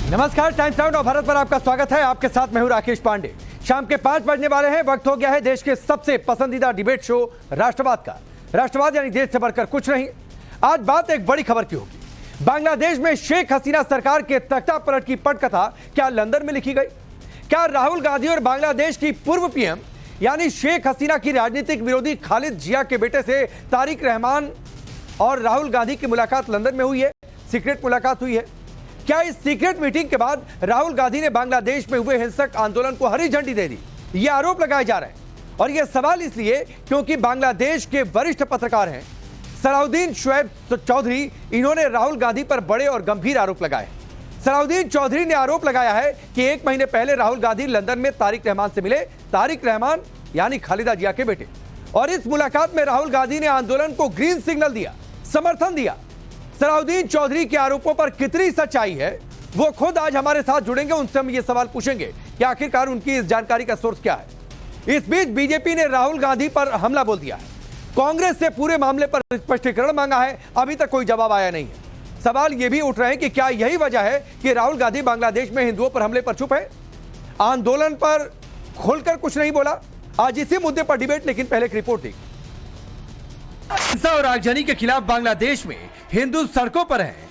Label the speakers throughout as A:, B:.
A: नमस्कार, times now Bharat पर आपका स्वागत है। आपके साथ मैं हूं राकेश पांडे। शाम के 5 बजने वाले हैं। वक्त हो गया है देश के सबसे पसंदीदा डिबेट शो राष्ट्रवाद का। राष्ट्रवाद यानी देश से बढ़कर कुछ नहीं। आज बात एक बड़ी खबर की होगी। बांग्लादेश में शेख हसीना सरकार के तख्ता पलट की पटकथा क्या लंदन में लिखी गई? क्या राहुल गांधी और बांग्लादेश की पूर्व पीएम यानी शेख हसीना की राजनीतिक विरोधी खालिद जिया के बेटे से तारिक रहमान और राहुल गांधी की मुलाकात लंदन में हुई है? सीक्रेट मुलाकात हुई है। क्या इस सीक्रेट मीटिंग के बाद राहुल गांधी ने बांग्लादेश में हुए हिंसक आंदोलन को हरी झंडी दे दी? ये आरोप लगाए जा रहे हैं और यह सवाल इसलिए क्योंकि बांग्लादेश के वरिष्ठ पत्रकार हैं सलाहुद्दीन शुएब चौधरी। इन्होंने राहुल गांधी पर बड़े और गंभीर आरोप लगाए। सलाहुद्दीन चौधरी ने आरोप लगाया है कि 1 महीने पहले राहुल गांधी लंदन में तारिक रहमान से मिले। तारिक रहमान यानी खालिदा जिया के बेटे। और इस मुलाकात में राहुल गांधी ने आंदोलन को ग्रीन सिग्नल दिया, समर्थन दिया। सलाहुद्दीन चौधरी के आरोपों पर कितनी सच्चाई है वो खुद आज हमारे साथ जुड़ेंगे। उनसे हम ये सवाल पूछेंगे कि आखिरकार उनकी इस जानकारी का सोर्स क्या है। इस बीच बीजेपी ने राहुल गांधी पर हमला बोल दिया है। कांग्रेस से पूरे मामले पर स्पष्टीकरण मांगा है। अभी तक कोई जवाब आया नहीं है। सवाल ये भी उठ रहे हैं कि क्या यही वजह है कि राहुल गांधी बांग्लादेश में हिंदुओं पर हमले पर चुप है, आंदोलन पर खोलकर कुछ नहीं बोला? आज इसी मुद्दे पर डिबेट, लेकिन पहले एक रिपोर्ट देखिए। हिंसा और आगजनी के खिलाफ बांग्लादेश में हिंदू सड़कों पर हैं,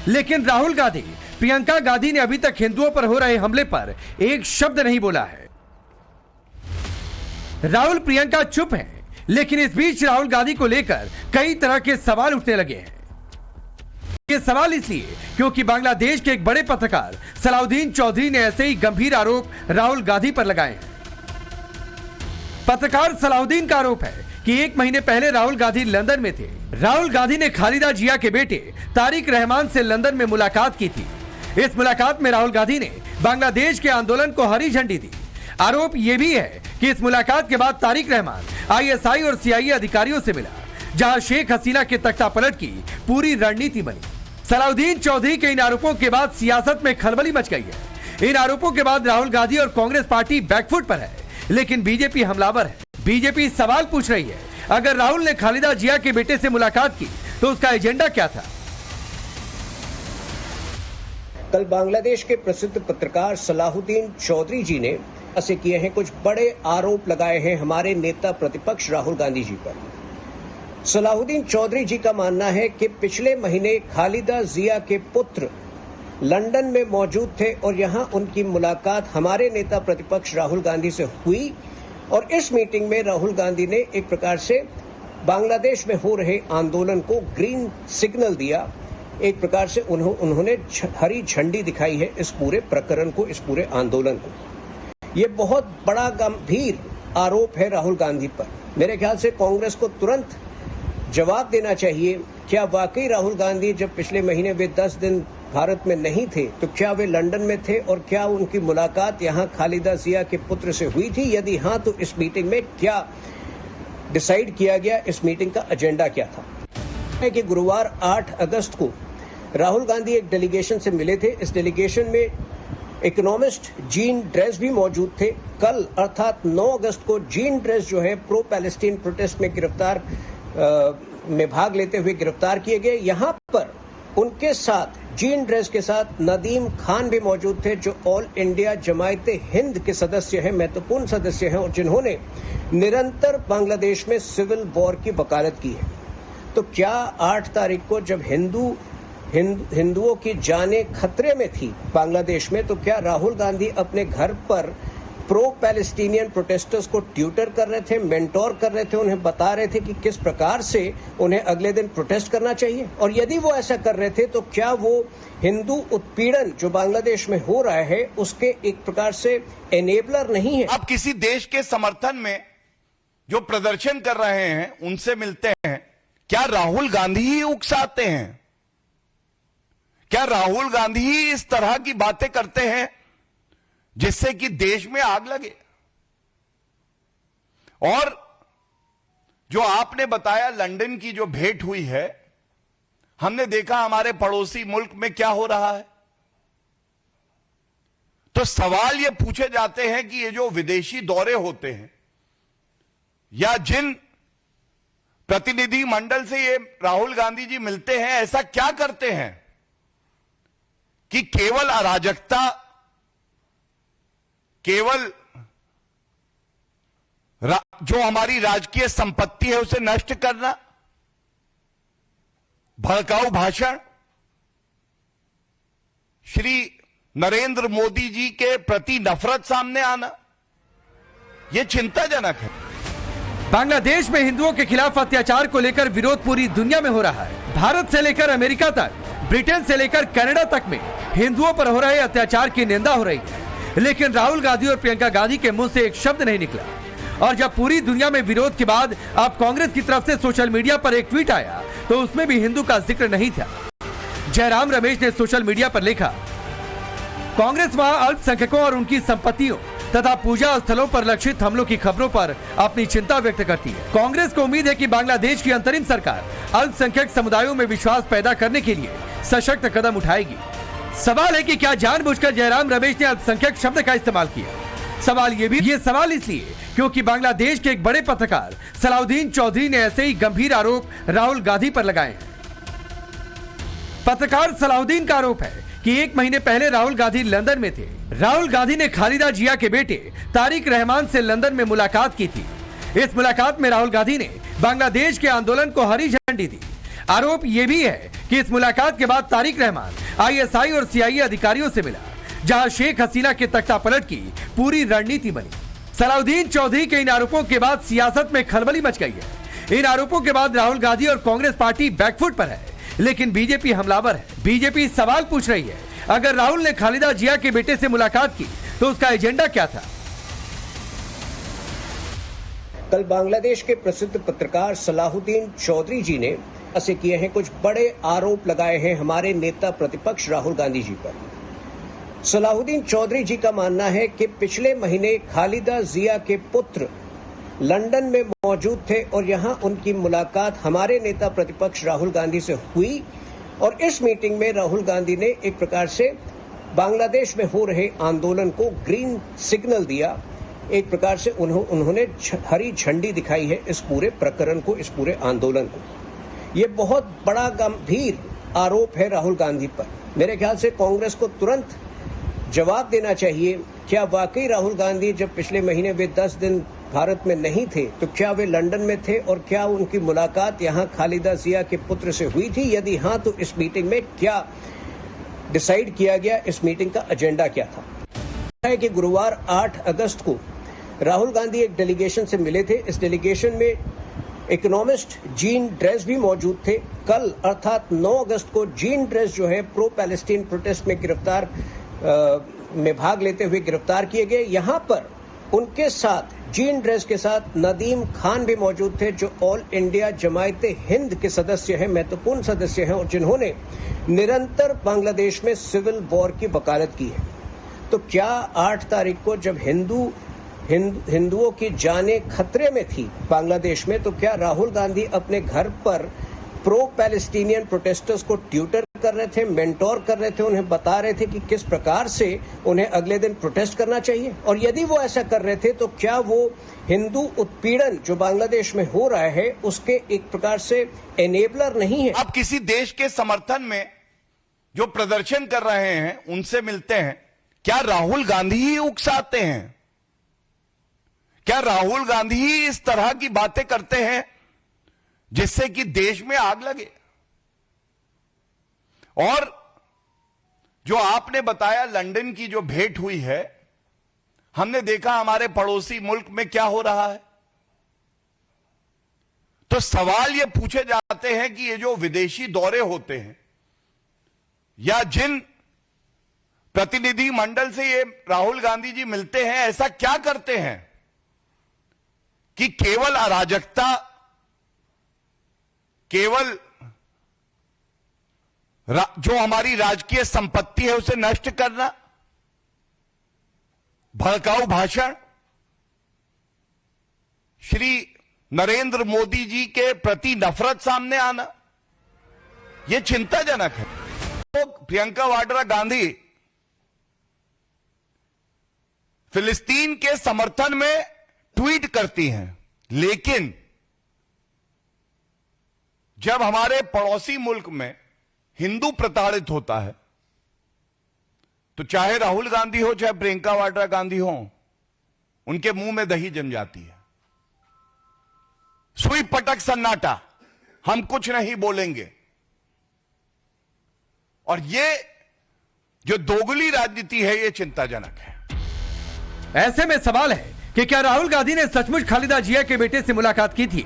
A: लेकिन राहुल गांधी, प्रियंका गांधी ने अभी तक हिंदुओं पर हो रहे हमले पर एक शब्द नहीं बोला है। राहुल प्रियंका चुप हैं, लेकिन इस बीच राहुल गांधी को लेकर कई तरह के सवाल उठने लगे हैं। ये सवाल इसलिए क्योंकि बांग्लादेश के एक बड़े पत्रकार सलाहुद्दीन चौधरी ने ऐसे ही गंभीर आरोप राहुल गांधी पर लगाए हैं। पत्रकार सलाहुद्दीन का आरोप है कि 1 महीने पहले राहुल गांधी लंदन में थे। राहुल गांधी ने खालिदा जिया के बेटे तारिक रहमान से लंदन में मुलाकात की थी। इस मुलाकात में राहुल गांधी ने बांग्लादेश के आंदोलन को हरी झंडी दी। आरोप यह भी है कि इस मुलाकात के बाद तारिक रहमान आईएसआई और सीआईए अधिकारियों से मिला, जहां शेख हसीना के तख्ता पलट की पूरी रणनीति बनी। सलाहुद्दीन चौधरी के इन आरोपों के बाद सियासत में खलबली मच गई है। इन आरोपों के बाद राहुल गांधी और कांग्रेस पार्टी बैकफुट पर है, लेकिन बीजेपी हमलावर है। बीजेपी सवाल पूछ रही है, अगर राहुल ने खालिदा जिया के बेटे से मुलाकात की तो उसका एजेंडा क्या था?
B: कल बांग्लादेश के प्रसिद्ध पत्रकार सलाहुद्दीन चौधरी जी ने ऐसे किए हैं, कुछ बड़े आरोप लगाए हैं हमारे नेता प्रतिपक्ष राहुल गांधी जी पर। सलाहुद्दीन चौधरी जी का मानना है कि पिछले महीने खालिदा जिया के पुत्र लंदन में मौजूद थे और यहां उनकी मुलाकात हमारे नेता प्रतिपक्ष राहुल गांधी से हुई और इस मीटिंग में राहुल गांधी ने एक प्रकार से बांग्लादेश में हो रहे आंदोलन को ग्रीन सिग्नल दिया। एक प्रकार से उन्होंने हरी झंडी दिखाई है इस पूरे प्रकरण को, इस पूरे आंदोलन को। ये बहुत बड़ा गंभीर आरोप है राहुल गांधी पर। मेरे ख्याल से कांग्रेस को तुरंत जवाब देना चाहिए। क्या वाकई राहुल गांधी जब पिछले महीने वे 10 दिन भारत में नहीं थे तो क्या वे लंदन में थे और क्या उनकी मुलाकात यहां खालिदा जिया के पुत्र से हुई थी? यदि हां तो इस मीटिंग में क्या डिसाइड किया गया, इस मीटिंग का एजेंडा क्या था? है कि गुरुवार 8 अगस्त को राहुल गांधी एक डेलीगेशन से मिले थे। इस डेलीगेशन में इकोनॉमिस्ट जीन ड्रेस भी मौजूद थे। कल अर्थात 9 अगस्त को जीन ड्रेस जो है प्रो पैलेस्टीन प्रोटेस्ट में भाग लेते हुए गिरफ्तार किए गए। यहां पर उनके साथ जीन ड्रेस के साथ नदीम खान भी मौजूद थे, जो ऑल इंडिया जमायते हिंद के सदस्य हैं, महत्वपूर्ण सदस्य हैं और जिन्होंने निरंतर बांग्लादेश में सिविल वॉर की वकालत की है। तो क्या 8 तारीख को जब हिंदुओं की जानें खतरे में थी बांग्लादेश में, तो क्या राहुल गांधी अपने घर पर प्रो पैलेस्टीनियन प्रोटेस्टर्स को ट्यूटर कर रहे थे, मेंटोर कर रहे थे, उन्हें बता रहे थे कि किस प्रकार से उन्हें अगले दिन प्रोटेस्ट करना चाहिए? और यदि वो ऐसा कर रहे थे तो क्या वो हिंदू उत्पीड़न जो बांग्लादेश में हो रहा है उसके एक प्रकार से एनेबलर नहीं है?
C: आप किसी देश के समर्थन में जो प्रदर्शन कर रहे हैं उनसे मिलते हैं, क्या राहुल गांधी ही उकसाते हैं? क्या राहुल गांधी ही इस तरह की बातें करते हैं जिससे कि देश में आग लगे? और जो आपने बताया लंदन की जो भेंट हुई है, हमने देखा हमारे पड़ोसी मुल्क में क्या हो रहा है। तो सवाल ये पूछे जाते हैं कि ये जो विदेशी दौरे होते हैं या जिन प्रतिनिधि मंडल से ये राहुल गांधी जी मिलते हैं, ऐसा क्या करते हैं कि केवल अराजकता, केवल जो हमारी राजकीय संपत्ति है उसे नष्ट करना, भड़काऊ भाषण, श्री नरेंद्र मोदी जी के प्रति नफरत सामने आना, यह चिंताजनक है।
A: बांग्लादेश में हिंदुओं के खिलाफ अत्याचार को लेकर विरोध पूरी दुनिया में हो रहा है। भारत से लेकर अमेरिका तक, ब्रिटेन से लेकर कनाडा तक में हिंदुओं पर हो रहे अत्याचार की निंदा हो रही है, लेकिन राहुल गांधी और प्रियंका गांधी के मुंह से एक शब्द नहीं निकला। और जब पूरी दुनिया में विरोध के बाद अब कांग्रेस की तरफ से सोशल मीडिया पर एक ट्वीट आया तो उसमें भी हिंदू का जिक्र नहीं था। जयराम रमेश ने सोशल मीडिया पर लिखा, कांग्रेस वहां अल्पसंख्यकों और उनकी संपत्तियों तथा पूजा स्थलों पर लक्षित हमलों की खबरों पर अपनी चिंता व्यक्त करती है। कांग्रेस को उम्मीद है कि बांग्लादेश की अंतरिम सरकार अल्पसंख्यक समुदायों में विश्वास पैदा करने के लिए सशक्त कदम उठाएगी। सवाल है कि क्या जानबूझकर जयराम रमेश ने अल्पसंख्यक शब्द का इस्तेमाल किया। ये सवाल इसलिए क्योंकि बांग्लादेश के एक बड़े पत्रकार सलाहुद्दीन चौधरी ने ऐसे ही गंभीर आरोप राहुल गांधी पर लगाए हैं। पत्रकार सलाहुद्दीन का आरोप है कि 1 महीने पहले राहुल गांधी लंदन में थे। राहुल गांधी ने खालिदा जिया के बेटे तारिक रहमान से लंदन में मुलाकात की थी। इस मुलाकात में राहुल गांधी ने बांग्लादेश के आंदोलन को हरी झंडी दी। आरोप यह भी है कि इस मुलाकात के बाद तारिक रहमान ISI और CIA अधिकारियों से मिला, जहां शेख हसीना के तख्ता पलट की पूरी रणनीति बनी। सलाहुद्दीन चौधरी के इन आरोपों के बाद सियासत में खलबली मच गई है। इन आरोपों के बाद राहुल गांधी और कांग्रेस पार्टी बैकफुट पर है, लेकिन बीजेपी हमलावर है। बीजेपी सवाल पूछ रही है, अगर राहुल ने खालिदा जिया के बेटे से मुलाकात की तो उसका एजेंडा क्या था।
B: कल बांग्लादेश के प्रसिद्ध पत्रकार सलाहुद्दीन चौधरी जी ने ऐसे किए हैं, कुछ बड़े आरोप लगाए हैं हमारे नेता प्रतिपक्ष राहुल गांधी जी पर। सलाहुद्दीन चौधरी जी का मानना है कि पिछले महीने खालिदा जिया के पुत्र लंदन में मौजूद थे और यहां उनकी मुलाकात हमारे नेता प्रतिपक्ष राहुल गांधी से हुई और इस मीटिंग में राहुल गांधी ने एक प्रकार से बांग्लादेश में हो रहे आंदोलन को ग्रीन सिग्नल दिया। एक प्रकार से उन्होंने हरी झंडी दिखाई है इस पूरे प्रकरण को, इस पूरे आंदोलन को। ये बहुत बड़ा गंभीर आरोप है राहुल गांधी पर। मेरे ख्याल से कांग्रेस को तुरंत जवाब देना चाहिए। क्या वाकई राहुल गांधी जब पिछले महीने वे 10 दिन भारत में नहीं थे तो क्या वे लंदन में थे और क्या उनकी मुलाकात यहां खालिदा जिया के पुत्र से हुई थी? यदि हां तो इस मीटिंग में क्या डिसाइड किया गया, इस मीटिंग का एजेंडा क्या था? है कि गुरुवार 8 अगस्त को राहुल गांधी एक डेलीगेशन से मिले थे। इस डेलीगेशन में इकोनॉमिस्ट जीन ड्रेस भी मौजूद थे। कल अर्थात 9 अगस्त को जीन ड्रेस जो है प्रो पैलेस्टीन प्रोटेस्ट में भाग लेते हुए गिरफ्तार किए गए। यहां पर उनके साथ जीन ड्रेस के साथ नदीम खान भी मौजूद थे, जो ऑल इंडिया जमायते हिंद के सदस्य हैं, महत्वपूर्ण सदस्य हैं और जिन्होंने निरंतर बांग्लादेश में सिविल वॉर की वकालत की है। तो क्या 8 तारीख को जब हिंदुओं की जानें खतरे में थी बांग्लादेश में, तो क्या राहुल गांधी अपने घर पर प्रो पैलेस्टीनियन प्रोटेस्टर्स को ट्यूटर कर रहे थे, मेंटोर कर रहे थे, उन्हें बता रहे थे कि किस प्रकार से उन्हें अगले दिन प्रोटेस्ट करना चाहिए? और यदि वो ऐसा कर रहे थे तो क्या वो हिंदू उत्पीड़न जो बांग्लादेश में हो रहा है उसके एक प्रकार से एनेबलर नहीं है?
C: आप किसी देश के समर्थन में जो प्रदर्शन कर रहे हैं उनसे मिलते हैं, क्या राहुल गांधी ही उकसाते हैं? क्या राहुल गांधी ही इस तरह की बातें करते हैं जिससे कि देश में आग लगे? और जो आपने बताया लंदन की जो भेंट हुई है, हमने देखा हमारे पड़ोसी मुल्क में क्या हो रहा है। तो सवाल ये पूछे जाते हैं कि ये जो विदेशी दौरे होते हैं या जिन प्रतिनिधि मंडल से ये राहुल गांधी जी मिलते हैं, ऐसा क्या करते हैं कि केवल अराजकता, केवल जो हमारी राजकीय संपत्ति है उसे नष्ट करना, भड़काऊ भाषण, श्री नरेंद्र मोदी जी के प्रति नफरत सामने आना, यह चिंताजनक है। तो प्रियंका वाड्रा गांधी फिलिस्तीन के समर्थन में ट्वीट करती हैं, लेकिन जब हमारे पड़ोसी मुल्क में हिंदू प्रताड़ित होता है, तो चाहे राहुल गांधी हो चाहे प्रियंका वाड्रा गांधी हो, उनके मुंह में दही जम जाती है। सुई पटक सन्नाटा, हम कुछ नहीं बोलेंगे। और ये जो दोगली राजनीति है, ये चिंताजनक है।
A: ऐसे में सवाल है कि क्या राहुल गांधी ने सचमुच खालिदा जिया के बेटे से मुलाकात की थी?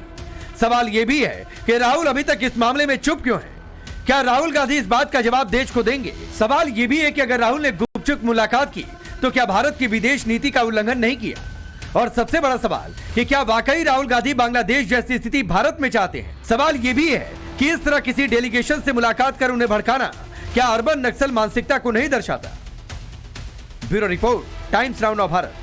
A: सवाल यह भी है कि राहुल अभी तक इस मामले में चुप क्यों है? क्या राहुल गांधी इस बात का जवाब देश को देंगे? सवाल यह भी है कि अगर राहुल ने गुपचुप मुलाकात की तो क्या भारत की विदेश नीति का उल्लंघन नहीं किया? और सबसे बड़ा सवाल कि क्या वाकई राहुल गांधी बांग्लादेश जैसी स्थिति भारत में चाहते हैं? सवाल यह भी है कि इस तरह किसी डेलीगेशन से मुलाकात कर उन्हें भड़काना क्या अर्बन नक्सल मानसिकता को नहीं दर्शाता? Bureau report, times now Bharat.